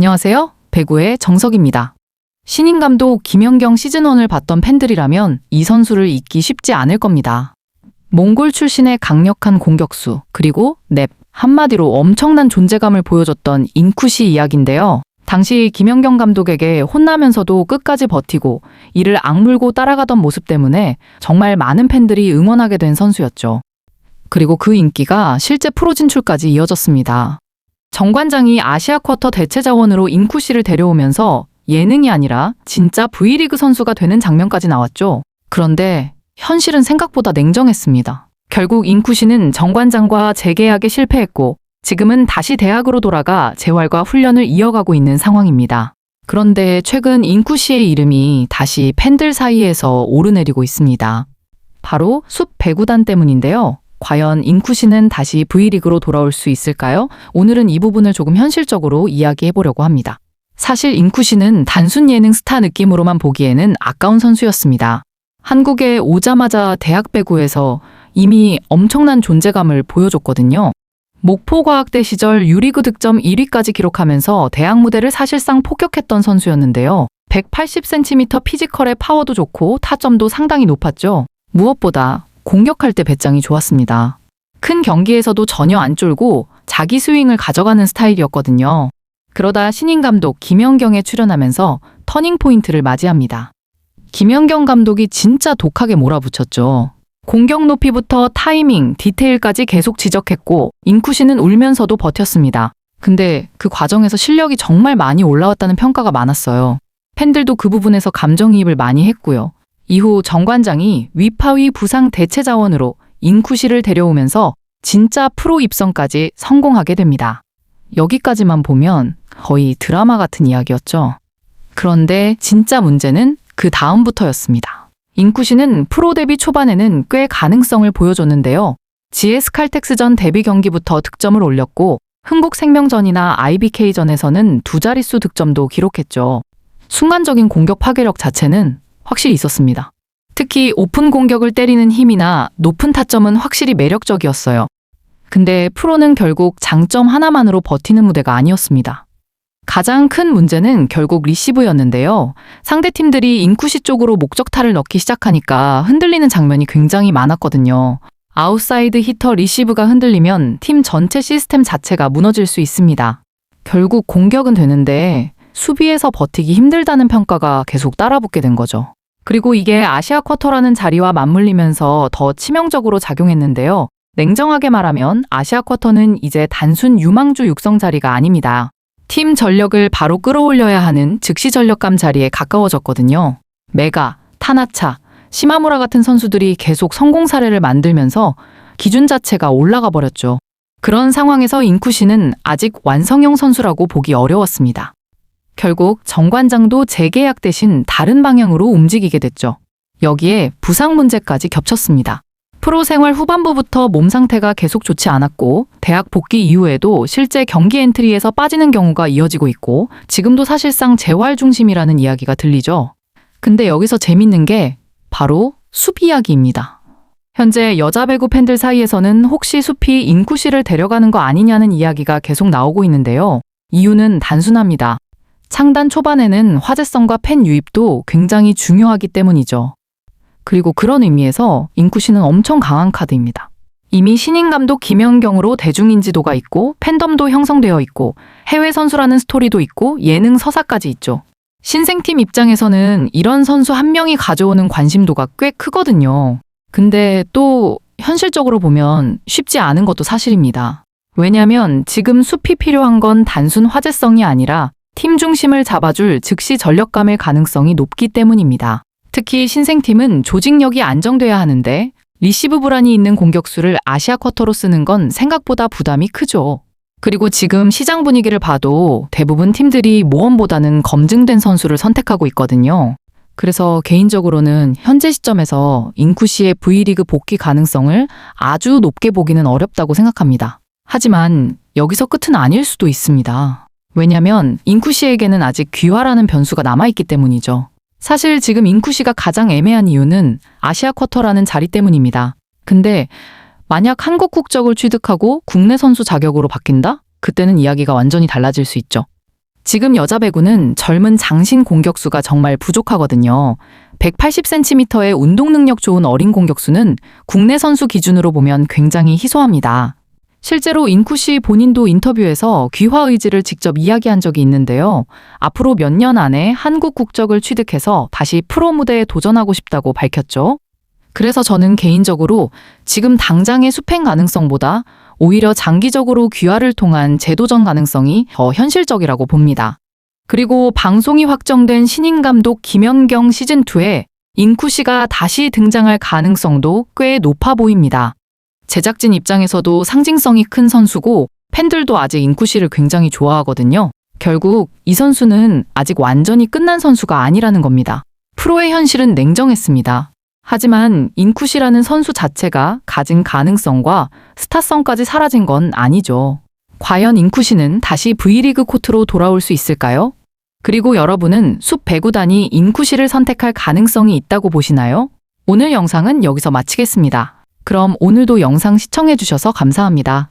안녕하세요. 배구의 정석입니다. 신인 감독 김연경 시즌1을 봤던 팬들이라면 이 선수를 잊기 쉽지 않을 겁니다. 몽골 출신의 강력한 공격수, 그리고 넵, 한마디로 엄청난 존재감을 보여줬던 인쿠시 이야기인데요. 당시 김연경 감독에게 혼나면서도 끝까지 버티고 이를 악물고 따라가던 모습 때문에 정말 많은 팬들이 응원하게 된 선수였죠. 그리고 그 인기가 실제 프로 진출까지 이어졌습니다. 정관장이 아시아 쿼터 대체 자원으로 인쿠시를 데려오면서 예능이 아니라 진짜 V리그 선수가 되는 장면까지 나왔죠. 그런데 현실은 생각보다 냉정했습니다. 결국 인쿠시는 정관장과 재계약에 실패했고 지금은 다시 대학으로 돌아가 재활과 훈련을 이어가고 있는 상황입니다. 그런데 최근 인쿠시의 이름이 다시 팬들 사이에서 오르내리고 있습니다. 바로 숲 배구단 때문인데요. 과연 인쿠시는 다시 V리그로 돌아올 수 있을까요? 오늘은 이 부분을 조금 현실적으로 이야기해보려고 합니다. 사실 인쿠시는 단순 예능 스타 느낌으로만 보기에는 아까운 선수였습니다. 한국에 오자마자 대학 배구에서 이미 엄청난 존재감을 보여줬거든요. 목포과학대 시절 유리그 득점 1위까지 기록하면서 대학 무대를 사실상 폭격했던 선수였는데요. 180cm 피지컬의 파워도 좋고 타점도 상당히 높았죠. 무엇보다 공격할 때 배짱이 좋았습니다. 큰 경기에서도 전혀 안 쫄고 자기 스윙을 가져가는 스타일이었거든요. 그러다 신인 감독 김연경에 출연하면서 터닝포인트를 맞이합니다. 김연경 감독이 진짜 독하게 몰아붙였죠. 공격 높이부터 타이밍, 디테일까지 계속 지적했고 인쿠시는 울면서도 버텼습니다. 근데 그 과정에서 실력이 정말 많이 올라왔다는 평가가 많았어요. 팬들도 그 부분에서 감정이입을 많이 했고요. 이후 정관장이 위파위 부상 대체 자원으로 인쿠시를 데려오면서 진짜 프로 입성까지 성공하게 됩니다. 여기까지만 보면 거의 드라마 같은 이야기였죠. 그런데 진짜 문제는 그 다음부터였습니다. 인쿠시는 프로 데뷔 초반에는 꽤 가능성을 보여줬는데요. GS 칼텍스전 데뷔 경기부터 득점을 올렸고 흥국생명전이나 IBK전에서는 두 자릿수 득점도 기록했죠. 순간적인 공격 파괴력 자체는 확실히 있었습니다. 특히 오픈 공격을 때리는 힘이나 높은 타점은 확실히 매력적이었어요. 근데 프로는 결국 장점 하나만으로 버티는 무대가 아니었습니다. 가장 큰 문제는 결국 리시브였는데요. 상대팀들이 인쿠시 쪽으로 목적타를 넣기 시작하니까 흔들리는 장면이 굉장히 많았거든요. 아웃사이드 히터 리시브가 흔들리면 팀 전체 시스템 자체가 무너질 수 있습니다. 결국 공격은 되는데 수비에서 버티기 힘들다는 평가가 계속 따라붙게 된 거죠. 그리고 이게 아시아 쿼터라는 자리와 맞물리면서 더 치명적으로 작용했는데요. 냉정하게 말하면 아시아 쿼터는 이제 단순 유망주 육성 자리가 아닙니다. 팀 전력을 바로 끌어올려야 하는 즉시 전력감 자리에 가까워졌거든요. 메가, 타나차, 시마무라 같은 선수들이 계속 성공 사례를 만들면서 기준 자체가 올라가 버렸죠. 그런 상황에서 인쿠시는 아직 완성형 선수라고 보기 어려웠습니다. 결국 정관장도 재계약 대신 다른 방향으로 움직이게 됐죠. 여기에 부상 문제까지 겹쳤습니다. 프로 생활 후반부부터 몸 상태가 계속 좋지 않았고 대학 복귀 이후에도 실제 경기 엔트리에서 빠지는 경우가 이어지고 있고 지금도 사실상 재활 중심이라는 이야기가 들리죠. 근데 여기서 재밌는 게 바로 숲 이야기입니다. 현재 여자 배구 팬들 사이에서는 혹시 숲이 인쿠시를 데려가는 거 아니냐는 이야기가 계속 나오고 있는데요. 이유는 단순합니다. 창단 초반에는 화제성과 팬 유입도 굉장히 중요하기 때문이죠. 그리고 그런 의미에서 인쿠시는 엄청 강한 카드입니다. 이미 신인 감독 김연경으로 대중인지도가 있고 팬덤도 형성되어 있고 해외 선수라는 스토리도 있고 예능 서사까지 있죠. 신생팀 입장에서는 이런 선수 한 명이 가져오는 관심도가 꽤 크거든요. 근데 또 현실적으로 보면 쉽지 않은 것도 사실입니다. 왜냐면 지금 숲이 필요한 건 단순 화제성이 아니라 팀 중심을 잡아줄 즉시 전력감일 가능성이 높기 때문입니다. 특히 신생팀은 조직력이 안정돼야 하는데 리시브 불안이 있는 공격수를 아시아 쿼터로 쓰는 건 생각보다 부담이 크죠. 그리고 지금 시장 분위기를 봐도 대부분 팀들이 모험보다는 검증된 선수를 선택하고 있거든요. 그래서 개인적으로는 현재 시점에서 인쿠시의 V리그 복귀 가능성을 아주 높게 보기는 어렵다고 생각합니다. 하지만 여기서 끝은 아닐 수도 있습니다. 왜냐면 인쿠시에게는 아직 귀화라는 변수가 남아있기 때문이죠. 사실 지금 인쿠시가 가장 애매한 이유는 아시아 쿼터라는 자리 때문입니다. 근데 만약 한국 국적을 취득하고 국내 선수 자격으로 바뀐다? 그때는 이야기가 완전히 달라질 수 있죠. 지금 여자 배구는 젊은 장신 공격수가 정말 부족하거든요. 180cm의 운동 능력 좋은 어린 공격수는 국내 선수 기준으로 보면 굉장히 희소합니다. 실제로 인쿠 씨 본인도 인터뷰에서 귀화 의지를 직접 이야기한 적이 있는데요. 앞으로 몇 년 안에 한국 국적을 취득해서 다시 프로 무대에 도전하고 싶다고 밝혔죠. 그래서 저는 개인적으로 지금 당장의 수팽 가능성보다 오히려 장기적으로 귀화를 통한 재도전 가능성이 더 현실적이라고 봅니다. 그리고 방송이 확정된 신인 감독 김연경 시즌2에 인쿠 씨가 다시 등장할 가능성도 꽤 높아 보입니다. 제작진 입장에서도 상징성이 큰 선수고 팬들도 아직 인쿠 씨를 굉장히 좋아하거든요. 결국 이 선수는 아직 완전히 끝난 선수가 아니라는 겁니다. 프로의 현실은 냉정했습니다. 하지만 인쿠 씨라는 선수 자체가 가진 가능성과 스타성까지 사라진 건 아니죠. 과연 인쿠 씨는 다시 V리그 코트로 돌아올 수 있을까요? 그리고 여러분은 숲 배구단이 인쿠 씨를 선택할 가능성이 있다고 보시나요? 오늘 영상은 여기서 마치겠습니다. 그럼 오늘도 영상 시청해주셔서 감사합니다.